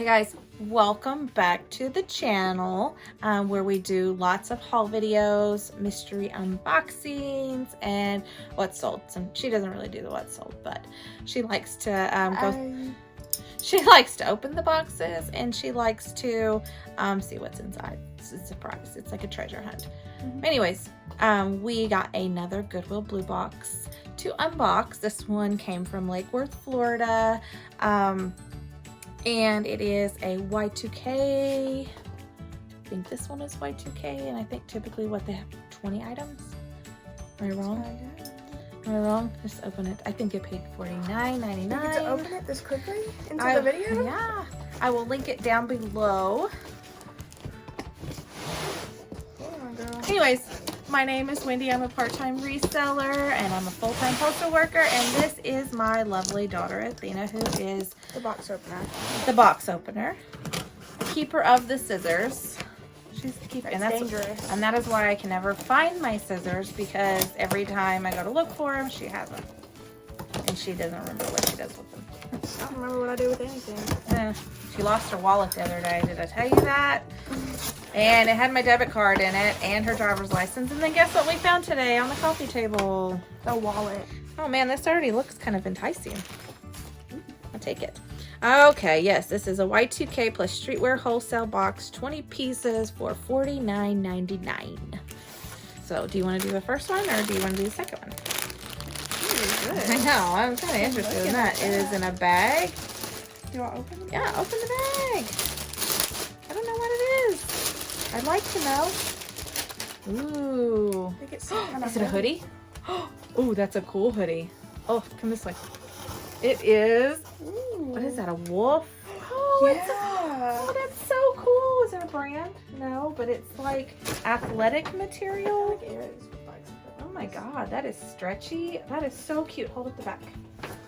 Hey guys, welcome back to the channel where we do lots of haul videos, mystery unboxings, and what's sold. She doesn't really do the what's sold, but she likes to she likes to open the boxes and she likes to see what's inside. It's a surprise. It's like a treasure hunt. Anyways, we got another Goodwill Bluebox to unbox. This one came from Lake Worth, Florida. And it is a Y2K. I think this one is Y2K, and I think typically what they have 20 items. Am I wrong? Am I wrong? Just open it. I think it paid $49.99. You get to open it this quickly into the video? Yeah. I will link it down below. Anyways, my name is Wendy. I'm a part-time reseller and I'm a full-time postal worker, and this is my lovely daughter Athena, who is the box opener. The box opener. Keeper of the scissors. She's the keeper, and that's dangerous. And that is why I can never find my scissors, because every time I go to look for them, she has them. And she doesn't remember what she does with them. I don't remember what I do with anything. She lost her wallet the other day. Did I tell you that? And it had my debit card in it and her driver's license. And then guess what we found today on the coffee table? The wallet. Oh man, this already looks kind of enticing. I'll take it. Okay, yes, this is a Y2K plus streetwear wholesale box, 20 pieces for $49.99. So do you want to do the first one or do you want to do the second one? I know, I'm kind of interested in that. It is in a bag. Do I open it? Yeah, open the bag. I don't know what it is. I'd like to know. Ooh. I think it's some kind of Is it a hoodie? Oh, that's a cool hoodie. Oh, come this way. It is. Ooh. What is that, a wolf? Oh, yeah. Oh, that's so cool. Is it a brand? No, but it's like athletic material. Oh my God, that is stretchy. That is so cute. Hold up the back.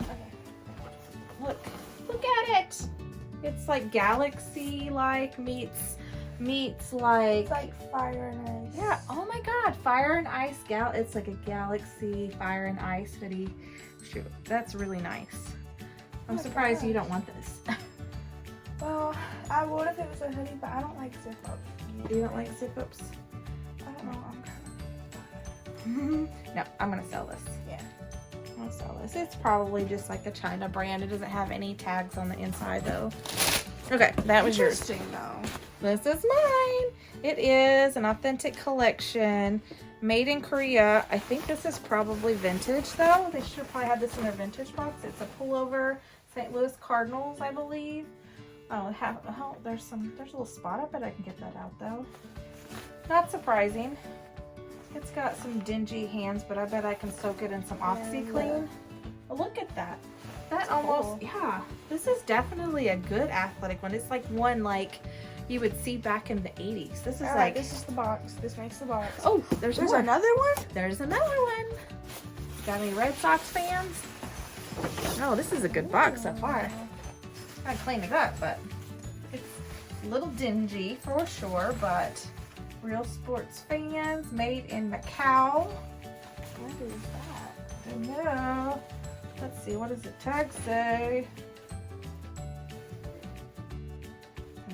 Okay. Look at it. It's like galaxy-like meets like. It's like fire and ice. Yeah. Oh my God, fire and ice It's like a galaxy fire and ice hoodie. Shoot, that's really nice. I'm surprised you don't want this. Well, I would if it was a hoodie, but I don't like zip-ups. You don't like zip-ups? I don't know. No, I'm gonna sell this. Yeah. I'm gonna sell this. It's probably just like a China brand. It doesn't have any tags on the inside though. Okay, that was yours. Interesting though. This is mine. It is an authentic collection made in Korea. I think this is probably vintage though. They should have probably had this in their vintage box. It's a pullover St. Louis Cardinals, I believe. Oh, there's a little spot. I bet I can get that out though. Not surprising. It's got some dingy hands, but I bet I can soak it in some OxyClean. Oh, look at that. That almost, yeah. This is definitely a good athletic one. It's like one like you would see back in the 80s. This is like. This is the box. This makes the box. Oh, there's more. Another one? There's another one. Got any Red Sox fans? Oh, this is a good box so far. Gotta clean it up, but it's a little dingy for sure, but real sports fans, made in Macau. What is that? I don't know. Let's see, what does the tag say?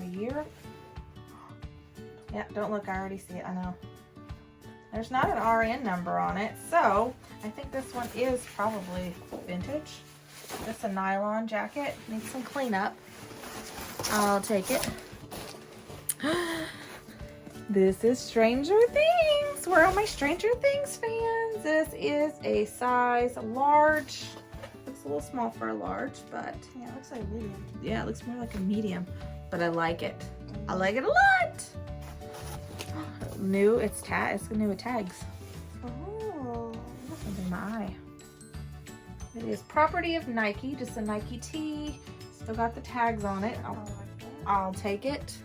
A year? Yeah, don't look, I already see it, I know. There's not an RN number on it, so I think this one is probably vintage. Just a nylon jacket, needs some cleanup. I'll take it. This is Stranger Things. Where are my Stranger Things fans? This is a size large. Looks a little small for a large, but Yeah, it looks like medium. yeah, it looks more like a medium, but I like it. I like it a lot. New, it's new with tags. Oh. Under my eye. It is property of Nike, just a Nike tee. Still got the tags on it. I'll take it.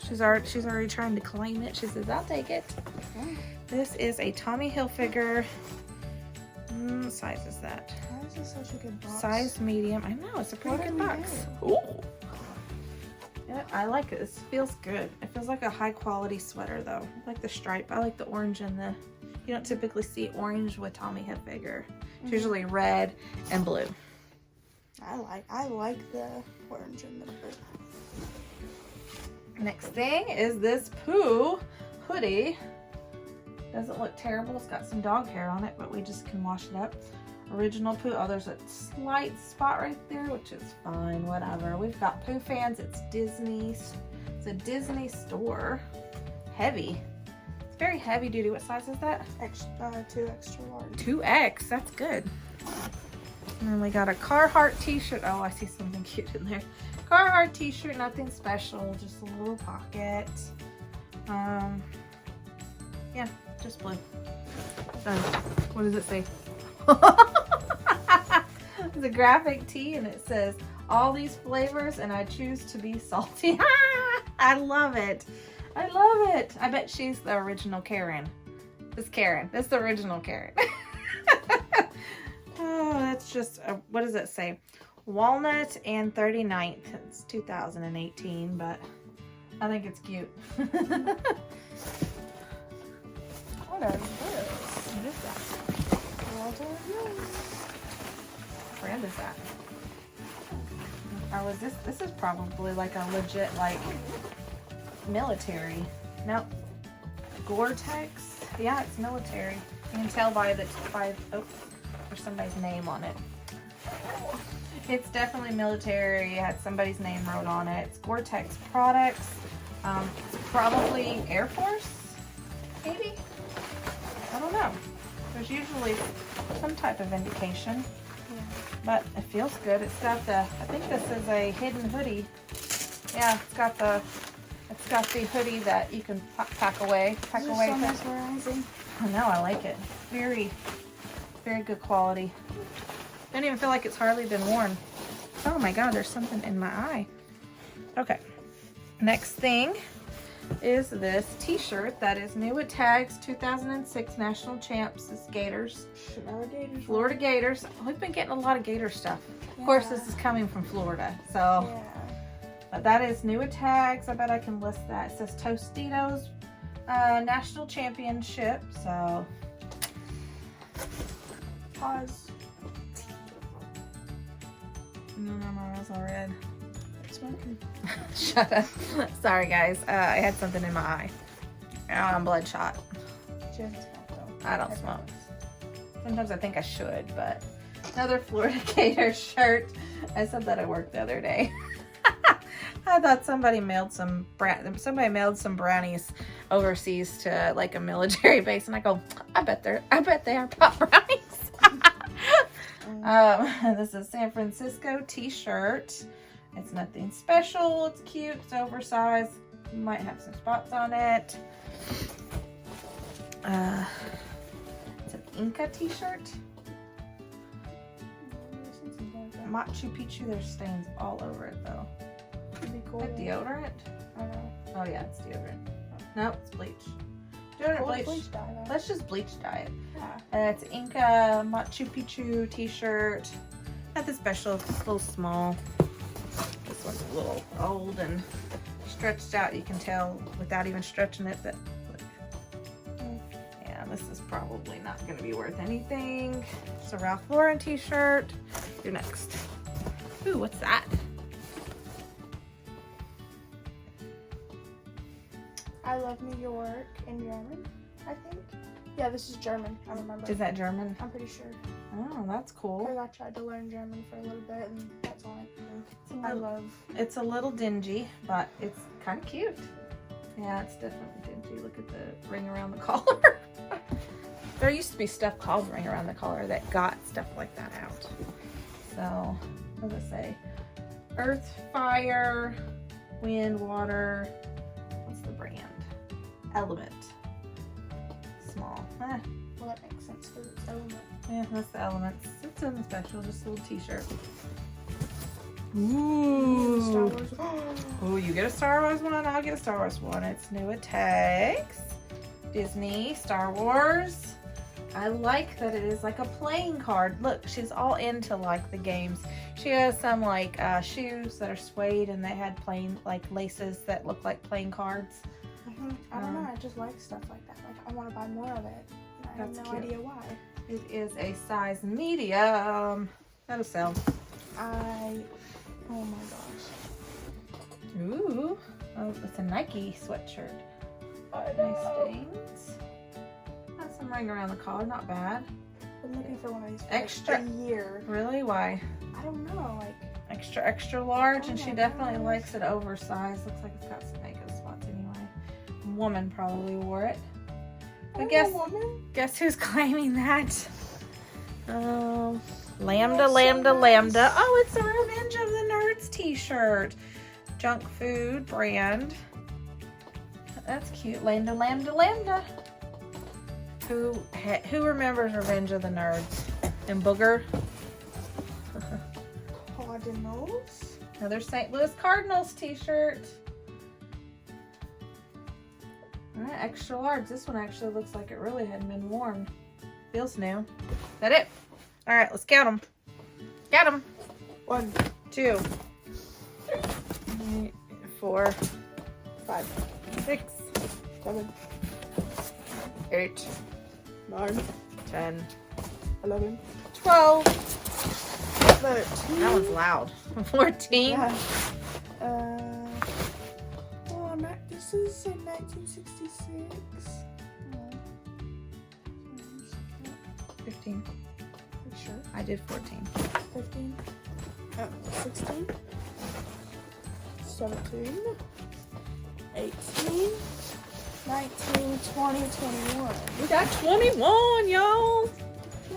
She's already trying to claim it. She says, I'll take it. This is a Tommy Hilfiger. What size is that? Why is this such a good box? Size medium. I know, it's a pretty good box. Ooh. Yeah, I like it. This feels good. It feels like a high quality sweater though. I like the stripe. I like the orange and the, you don't typically see orange with Tommy Hilfiger. It's usually red and blue. I like the orange and the blue. Next thing is this Pooh hoodie. Doesn't look terrible. It's got some dog hair on it, but we just can wash it up. Original Pooh. Oh, there's a slight spot right there, which is fine. Whatever. We've got Pooh fans. It's Disney. It's a Disney store. Heavy. It's very heavy duty. What size is that? 2 extra large. 2X. That's good. And then we got a Carhartt t-shirt. Oh, I see something cute in there. Carhartt t-shirt. Nothing special. Just a little pocket. Yeah, just blue. Done. What does it say? It's a graphic tee and it says all these flavors and I choose to be salty. I love it. I love it. I bet she's the original Karen. This Karen. This is the original Karen. Oh, that's just, what does it say? Walnut and 39th. It's 2018, but I think it's cute. What is this? What is that? What brand is that? Or was this is probably like a legit like military. Nope. Gore-Tex. Yeah, it's military. You can tell by oh, there's somebody's name on it. It's definitely military. It had somebody's name wrote on it. It's Gore-Tex products. It's probably Air Force, maybe? I don't know. There's usually some type of indication, but it feels good. It's got the, I think this is a hidden hoodie. Yeah, it's got the hoodie that you can pack away. Pack away. So mesmerizing. I know, I like it. Very, very good quality. Don't even feel like it's hardly been worn. Oh my God, there's something in my eye. Okay, next thing is this t-shirt that is new at Tags 2006 National Champs. It's Gators. Florida Gators. We've been getting a lot of Gator stuff. Of course, this is coming from Florida, so. Yeah. But that is new at Tags. I bet I can list that. It says Tostitos National Championship, so. Pause. No, it's all red. It's smoking. Shut up. Sorry, guys. I had something in my eye. I'm bloodshot. She doesn't smoke though. I don't smoke. Sometimes I think I should, but another Florida Gator shirt. I said that at work the other day. I thought somebody mailed some brownies overseas to like a military base, and I go, I bet they are pop brownies. This is San Francisco t-shirt. It's nothing special. It's cute. It's oversized. Might have some spots on it. It's an Inca t-shirt. Machu Picchu. There's stains all over it though. Could be cool. Is that deodorant? I don't know. Oh yeah, it's deodorant. No, it's bleach. Deodorant, bleach. Dye, though. Let's just bleach dye it. Yeah. It's Inca Machu Picchu t-shirt. Nothing special. It's a little small. This one's a little old and stretched out. You can tell without even stretching it that, look. Yeah, this is probably not going to be worth anything. It's a Ralph Lauren t-shirt. You're next. Ooh, what's that? I love New York in German, I think. Yeah, this is German. I remember. Is that German? I'm pretty sure. Oh, that's cool. Because I tried to learn German for a little bit, and that's all I love. It's a little dingy, but it's kind of cute. Yeah, it's definitely dingy. Look at the ring around the collar. There used to be stuff called ring around the collar that got stuff like that out. So, what does it say? Earth, fire, wind, water. What's the brand? Element. Small. Well, that makes sense because it's element. Yeah, that's the Elements. It's nothing special, just a little t-shirt. Ooh. Star Wars. Oh, you get a Star Wars one, I'll get a Star Wars one. It's new at Tags. Disney, Star Wars. I like that it is like a playing card. Look, she's all into like the games. She has some like shoes that are suede and they had plain like laces that look like playing cards. I don't know, I just like stuff like that. Like, I want to buy more of it. And I have no idea why. It is a size medium. That'll sell. Oh my gosh. Ooh. Oh, it's a Nike sweatshirt. Nice stains. Got some ring around the collar, not bad. Been looking for one of these for Extra. like a year. Really? Why? I don't know, like Extra large, and Oh she my definitely gosh. likes it oversized. Looks like it's got some makeup spots anyway. Woman probably wore it. But guess who's claiming that? Lambda. Oh, it's a Revenge of the Nerds t-shirt. Junk food brand. That's cute. Lambda. Who remembers Revenge of the Nerds? And Booger? Cardinals. Another St. Louis Cardinals t-shirt. Alright, extra large. This one actually looks like it really hadn't been worn. Feels new. Is that it? Alright, let's count them. Count them. 1, 2, 3, 4, 5, 6, 7, 8, 9, 10, 11, 12. 13. That one's loud. 14. Yeah. This is in 1966. 15. Pretty sure. I did 14. 15. 16. 17. 18. 19, 20, 21. We got 21, y'all.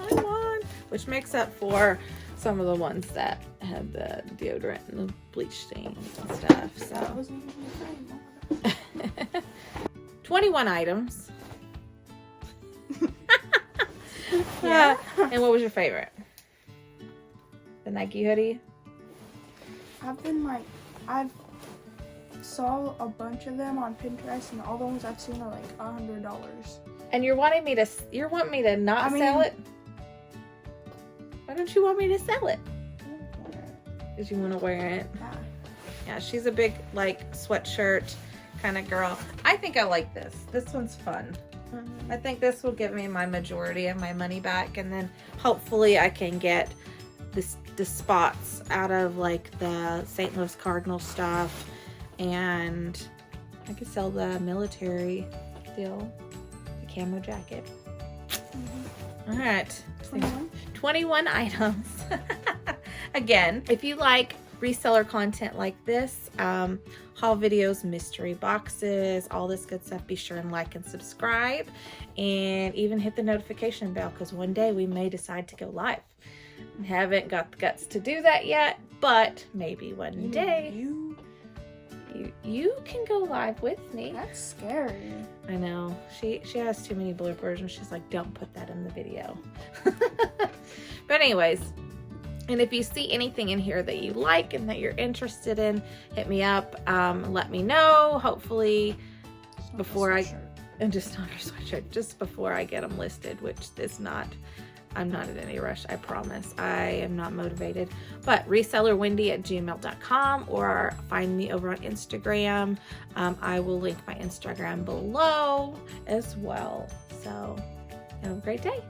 21. Which makes up for some of the ones that had the deodorant and the bleach stains and stuff. So That wasn't even a thing. 21 items. Yeah. And what was your favorite? The Nike hoodie? I've saw a bunch of them on Pinterest, and all the ones I've seen are like $100. And you're wanting me to not sell it? Why don't you want me to sell it? Because you want to wear it. Yeah. Yeah, she's a big like sweatshirt kind of girl. I think I like this. This one's fun. I think this will give me my majority of my money back, and then hopefully I can get the spots out of like the St. Louis Cardinal stuff, and I could sell the military deal, the camo jacket. All right, 21 items. Again, if you like reseller content like this, haul videos, mystery boxes, all this good stuff, be sure and like and subscribe, and even hit the notification bell, because one day we may decide to go live. Haven't got the guts to do that yet, but maybe one day you can go live with me. That's scary. I know. She has too many bloopers, and she's like, don't put that in the video. But anyways, and if you see anything in here that you like and that you're interested in, hit me up. Let me know. Hopefully before just not a sweatshirt, just before I get them listed, which is not, I'm not in any rush, I promise. I am not motivated. But resellerwendy@gmail.com, or find me over on Instagram. I will link my Instagram below as well. So have a great day.